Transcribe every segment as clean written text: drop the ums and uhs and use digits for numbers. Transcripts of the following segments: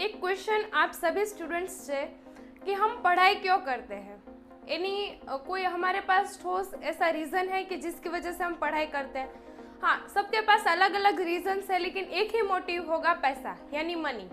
एक क्वेश्चन आप सभी स्टूडेंट्स से कि हम पढ़ाई क्यों करते हैं। कोई हमारे पास ठोस ऐसा रीज़न है कि जिसकी वजह से हम पढ़ाई करते हैं। हाँ, सबके पास अलग अलग रीजंस है, लेकिन एक ही मोटिव होगा, पैसा यानी मनी।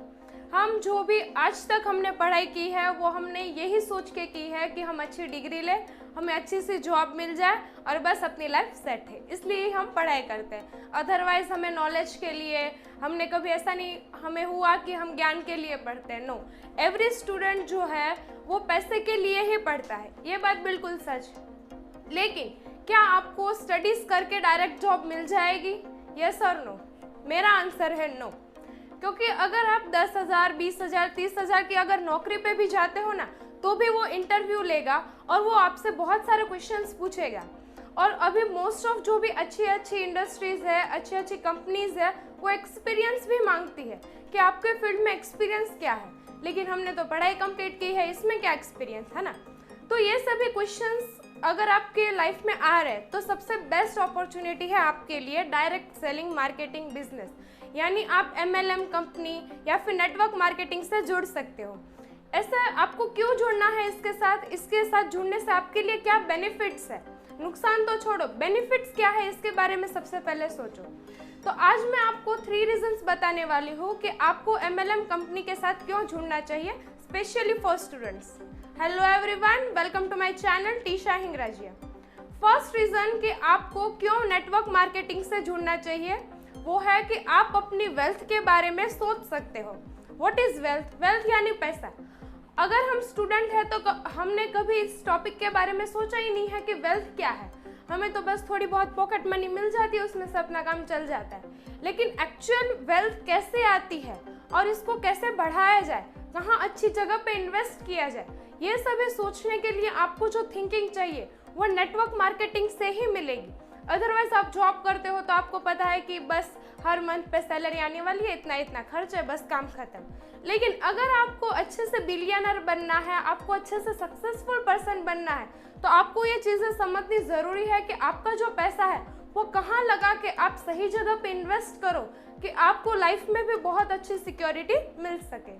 हम जो भी आज तक हमने पढ़ाई की है वो हमने यही सोच के की है कि हम अच्छी डिग्री लें, हमें अच्छी सी जॉब मिल जाए और बस अपनी लाइफ सेट है, इसलिए हम पढ़ाई करते हैं। अदरवाइज हमें नॉलेज के लिए, हमने कभी ऐसा नहीं हमें हुआ कि हम ज्ञान के लिए पढ़ते हैं। नो, एवरी स्टूडेंट जो है वो पैसे के लिए ही पढ़ता है, ये बात बिल्कुल सच है। लेकिन क्या आपको स्टडीज करके डायरेक्ट जॉब मिल जाएगी? यस और नो? मेरा आंसर है नो। क्योंकि अगर आप 10,000, 20,000, 30,000 की अगर नौकरी पे भी जाते हो ना, तो भी वो इंटरव्यू लेगा और वो आपसे बहुत सारे क्वेश्चंस पूछेगा। और अभी मोस्ट ऑफ जो भी अच्छी अच्छी इंडस्ट्रीज है, अच्छी अच्छी कंपनीज है, वो एक्सपीरियंस भी मांगती है कि आपके फील्ड में एक्सपीरियंस क्या है। लेकिन हमने तो पढ़ाई कंप्लीट की है, इसमें क्या एक्सपीरियंस है ना। तो ये सभी क्वेश्चंस अगर आपके लाइफ में आ रहे हैं तो सबसे बेस्ट अपॉर्चुनिटी है आपके लिए डायरेक्ट सेलिंग मार्केटिंग बिजनेस, यानी आप MLM कंपनी या फिर नेटवर्क मार्केटिंग से जुड़ सकते हो। ऐसा आपको क्यों जुड़ना है इसके साथ जुड़ने से आपके लिए क्या बेनिफिट्स है? नुकसान तो छोड़ो, बेनिफिट्स क्या है इसके बारे में सबसे पहले सोचो। तो आज मैं आपको 3 रीजंस बताने वाली हूँ कि आपको MLM कंपनी के साथ क्यों जुड़ना चाहिए, specially for students. Hello everyone, welcome to my channel Tisha Hingrajiya. First reason कि आपको क्यों नेटवर्क मार्केटिंग से जुड़ना चाहिए वो है कि आप अपनी वेल्थ के बारे में सोच सकते हो। What is wealth? वेल्थ यानी पैसा। अगर हम स्टूडेंट हैं तो हमने कभी इस टॉपिक के बारे में सोचा ही नहीं है कि वेल्थ क्या है। हमें तो बस थोड़ी बहुत पॉकेट मनी मिल जाती है, उसमें से अपना काम चल जाता है। लेकिन एक्चुअल वेल्थ कैसे आती है और इसको कैसे बढ़ाया जाए, कहाँ अच्छी जगह पे इन्वेस्ट किया जाए, ये सभी सोचने के लिए आपको जो थिंकिंग चाहिए वो नेटवर्क मार्केटिंग से ही मिलेगी। अदरवाइज आप जॉब करते हो तो आपको पता है कि बस हर मंथ पे सैलरी आने वाली है, इतना इतना खर्च है, बस काम खत्म। लेकिन अगर आपको अच्छे से बिलियनर बनना है, आपको अच्छे से सक्सेसफुल पर्सन बनना है, तो आपको ये चीज़ें समझनी ज़रूरी है कि आपका जो पैसा है वो कहाँ लगा के आप सही जगह पे इन्वेस्ट करो कि आपको लाइफ में भी बहुत अच्छी सिक्योरिटी मिल सके।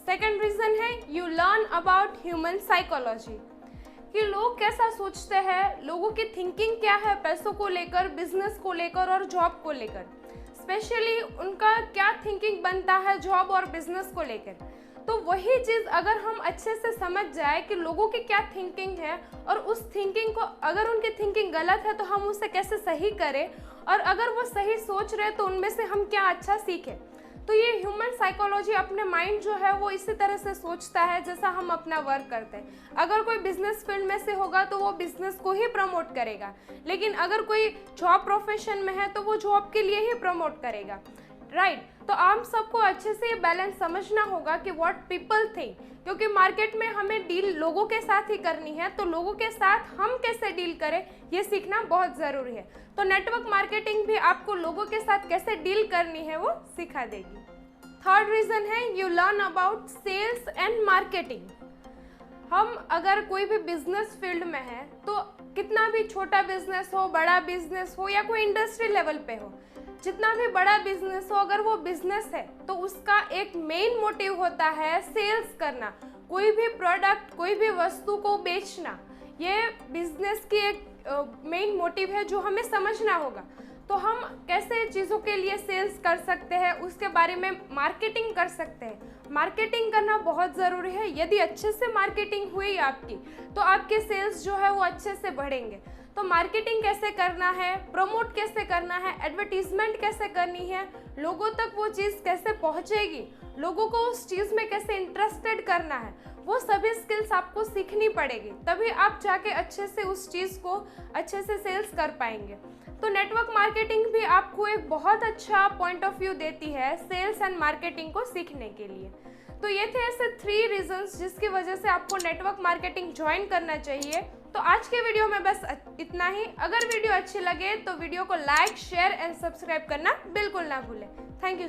सेकेंड रीज़न है you learn about human psychology, कि लोग कैसा सोचते हैं, लोगों की थिंकिंग क्या है पैसों को लेकर, बिजनेस को लेकर और जॉब को लेकर। स्पेशली उनका क्या थिंकिंग बनता है जॉब और बिजनेस को लेकर। तो वही चीज़ अगर हम अच्छे से समझ जाए कि लोगों की क्या थिंकिंग है और उस थिंकिंग को, अगर उनकी थिंकिंग गलत है तो हम उसे कैसे सही करें, और अगर वो सही सोच रहे तो उनमें से हम क्या अच्छा सीखें। तो ये ह्यूमन साइकोलॉजी, अपने माइंड जो है वो इसी तरह से सोचता है जैसा हम अपना वर्क करते हैं। अगर कोई बिजनेस फील्ड में से होगा तो वो बिजनेस को ही प्रमोट करेगा, लेकिन अगर कोई जॉब प्रोफेशन में है तो वो जॉब के लिए ही प्रमोट करेगा, राइट। तो आप सबको अच्छे से ये बैलेंस समझना होगा कि व्हाट पीपल थिंक, क्योंकि मार्केट में हमें डील लोगों के साथ ही करनी है, तो लोगों के साथ हम कैसे डील करें ये सीखना बहुत ज़रूरी है। तो नेटवर्क मार्केटिंग भी आपको लोगों के साथ कैसे डील करनी है वो सिखा देगी। थर्ड रीज़न है you learn about sales and marketing. हम अगर कोई भी बिजनेस फील्ड में है तो कितना भी छोटा बिजनेस हो, बड़ा बिजनेस हो या कोई इंडस्ट्री लेवल पे हो, जितना भी बड़ा बिजनेस हो, अगर वो बिजनेस है तो उसका एक मेन मोटिव होता है सेल्स करना। कोई भी प्रोडक्ट, कोई भी वस्तु को बेचना, ये बिजनेस की एक मेन मोटिव है जो हमें समझना होगा। तो हम कैसे चीज़ों के लिए सेल्स कर सकते हैं, उसके बारे में मार्केटिंग कर सकते हैं। मार्केटिंग करना बहुत ज़रूरी है। यदि अच्छे से मार्केटिंग हुई आपकी तो आपके सेल्स जो है वो अच्छे से बढ़ेंगे। तो मार्केटिंग कैसे करना है, प्रमोट कैसे करना है, एडवर्टीजमेंट कैसे करनी है, लोगों तक वो चीज़ कैसे पहुंचेगी, लोगों को उस चीज़ में कैसे इंटरेस्टेड करना है, वो सभी स्किल्स आपको सीखनी पड़ेगी, तभी आप जाके अच्छे से उस चीज़ को अच्छे से सेल्स कर पाएंगे। तो नेटवर्क मार्केटिंग भी आपको एक बहुत अच्छा पॉइंट ऑफ व्यू देती है सेल्स एंड मार्केटिंग को सीखने के लिए। तो ये थे ऐसे 3 रीजंस जिसकी वजह से आपको नेटवर्क मार्केटिंग ज्वाइन करना चाहिए। तो आज के वीडियो में बस इतना ही। अगर वीडियो अच्छी लगे तो वीडियो को लाइक, शेयर एंड सब्सक्राइब करना बिल्कुल ना भूलें। Thank you.